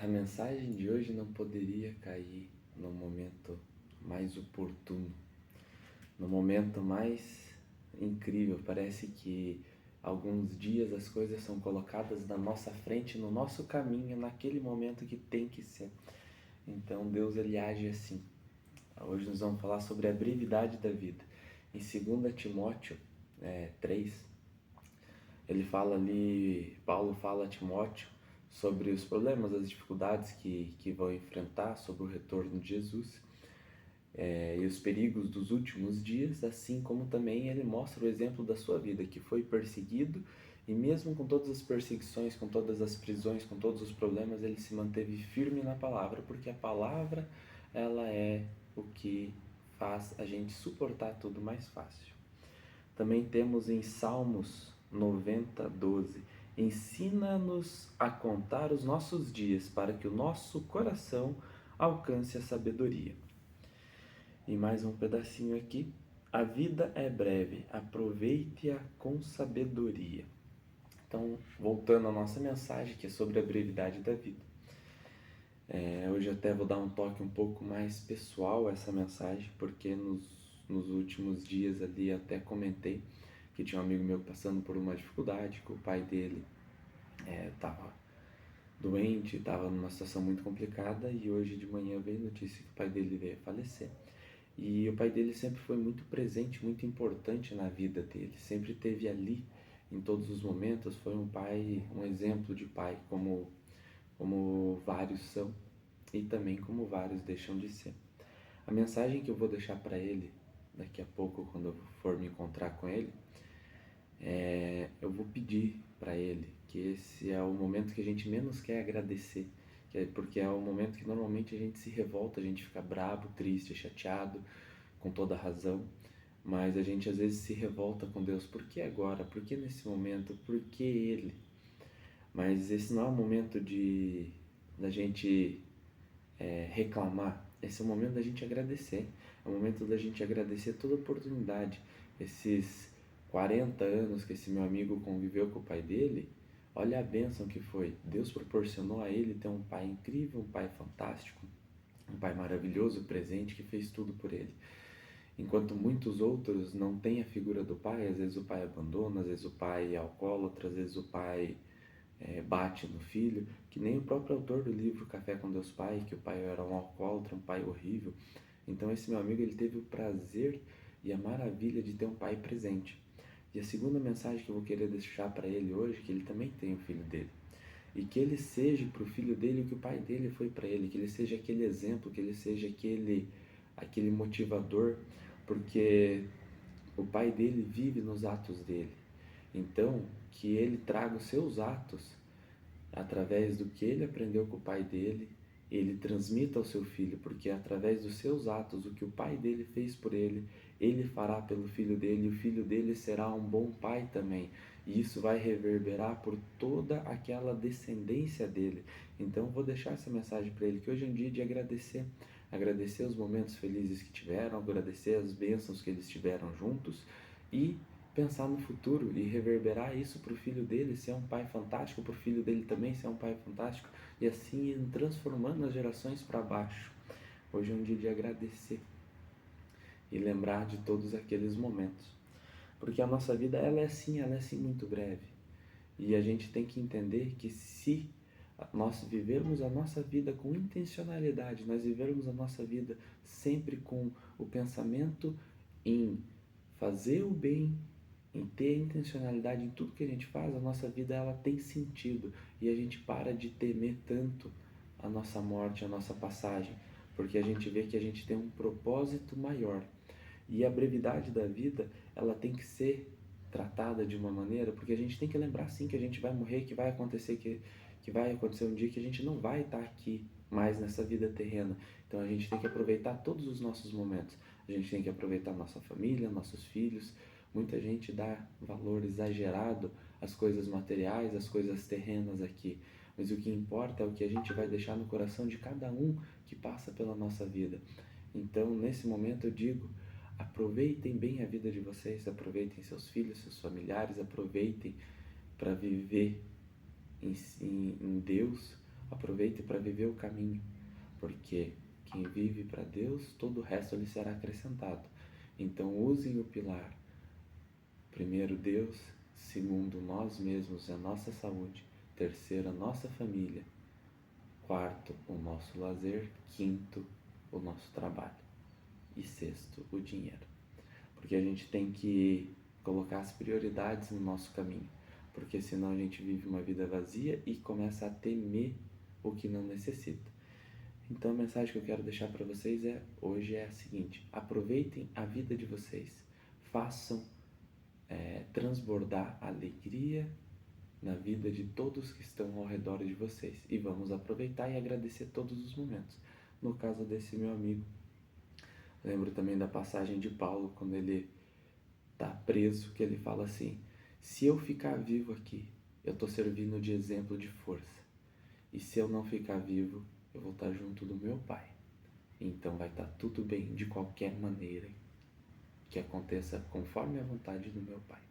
A mensagem de hoje não poderia cair no momento mais oportuno, no momento mais incrível. Parece que alguns dias as coisas são colocadas na nossa frente, no nosso caminho, naquele momento que tem que ser. Então Deus ele age assim. Hoje nós vamos falar sobre a brevidade da vida. Em 2 Timóteo 3, ele fala ali, Paulo fala a Timóteo sobre os problemas, as dificuldades que vão enfrentar, sobre o retorno de Jesus e os perigos dos últimos dias, assim como também ele mostra o exemplo da sua vida, que foi perseguido e mesmo com todas as perseguições, com todas as prisões, com todos os problemas, ele se manteve firme na palavra, porque a palavra ela é o que faz a gente suportar tudo mais fácil. Também temos em Salmos 90:12, ensina-nos a contar os nossos dias para que o nosso coração alcance a sabedoria. E mais um pedacinho aqui, a vida é breve, aproveite-a com sabedoria. Então, voltando à nossa mensagem, que é sobre a brevidade da vida. Hoje até vou dar um toque um pouco mais pessoal a essa mensagem, porque nos últimos dias ali até comentei que tinha um amigo meu passando por uma dificuldade, que o pai dele estava doente, estava numa situação muito complicada, e hoje de manhã veio notícia que o pai dele veio a falecer. E o pai dele sempre foi muito presente, muito importante na vida dele, sempre esteve ali em todos os momentos, foi um pai, um exemplo de pai, como vários são e também como vários deixam de ser. A mensagem que eu vou deixar para ele daqui a pouco, quando eu for me encontrar com ele, eu vou pedir para ele que esse é o momento que a gente menos quer agradecer, porque é o momento que normalmente a gente se revolta, a gente fica bravo, triste, chateado, com toda razão, mas a gente às vezes se revolta com Deus. Por que agora? Por que nesse momento? Por que Ele? Mas esse não é o momento da gente reclamar, esse é o momento da gente agradecer, é o momento da gente agradecer toda a oportunidade, esses 40 anos que esse meu amigo conviveu com o pai dele. Olha a bênção que foi, Deus proporcionou a ele ter um pai incrível, um pai fantástico, um pai maravilhoso, presente, que fez tudo por ele. Enquanto muitos outros não têm a figura do pai, às vezes o pai abandona, às vezes o pai é alcoólatra, às vezes o pai bate no filho, que nem o próprio autor do livro Café com Deus Pai, que o pai era um alcoólatra, um pai horrível. Então esse meu amigo ele teve o prazer e a maravilha de ter um pai presente. E a segunda mensagem que eu vou querer deixar para ele hoje, que ele também tem o filho dele, e que ele seja para o filho dele o que o pai dele foi para ele, que ele seja aquele exemplo, que ele seja aquele motivador, porque o pai dele vive nos atos dele. Então, que ele traga os seus atos através do que ele aprendeu com o pai dele, ele transmita ao seu filho, porque através dos seus atos, o que o pai dele fez por ele, ele fará pelo filho dele, e o filho dele será um bom pai também. E isso vai reverberar por toda aquela descendência dele. Então vou deixar essa mensagem para ele, que hoje é um dia de agradecer. Agradecer os momentos felizes que tiveram, agradecer as bênçãos que eles tiveram juntos e pensar no futuro e reverberar isso para o filho dele ser um pai fantástico, para o filho dele também ser um pai fantástico, e assim ir transformando as gerações para baixo. Hoje é um dia de agradecer e lembrar de todos aqueles momentos, porque a nossa vida ela é assim muito breve, e a gente tem que entender que se nós vivermos a nossa vida com intencionalidade, nós vivermos a nossa vida sempre com o pensamento em fazer o bem, em ter intencionalidade em tudo que a gente faz, a nossa vida ela tem sentido, e a gente para de temer tanto a nossa morte, a nossa passagem, porque a gente vê que a gente tem um propósito maior. E a brevidade da vida, ela tem que ser tratada de uma maneira, porque a gente tem que lembrar sim que a gente vai morrer, que vai acontecer que vai acontecer um dia que a gente não vai estar aqui mais nessa vida terrena. Então a gente tem que aproveitar todos os nossos momentos. A gente tem que aproveitar nossa família, nossos filhos. Muita gente dá valor exagerado às coisas materiais, às coisas terrenas aqui. Mas o que importa é o que a gente vai deixar no coração de cada um que passa pela nossa vida. Então, nesse momento eu digo, aproveitem bem a vida de vocês, aproveitem seus filhos, seus familiares, aproveitem para viver em Deus, Aproveite para viver o caminho, porque quem vive para Deus, todo o resto lhe será acrescentado. Então usem o pilar. Primeiro Deus, segundo nós mesmos e a nossa saúde, terceiro a nossa família, quarto o nosso lazer, quinto o nosso trabalho e sexto o dinheiro. Porque a gente tem que colocar as prioridades no nosso caminho, porque senão a gente vive uma vida vazia e começa a temer o que não necessita. Então a mensagem que eu quero deixar para vocês hoje é a seguinte: aproveitem a vida de vocês, façam transbordar alegria na vida de todos que estão ao redor de vocês, e vamos aproveitar e agradecer todos os momentos. No caso desse meu amigo, lembro também da passagem de Paulo, quando ele está preso, que ele fala assim: se eu ficar vivo aqui, eu estou servindo de exemplo de força, e se eu não ficar vivo, eu vou estar junto do meu Pai. Então vai estar tudo bem de qualquer maneira que aconteça conforme a vontade do meu Pai.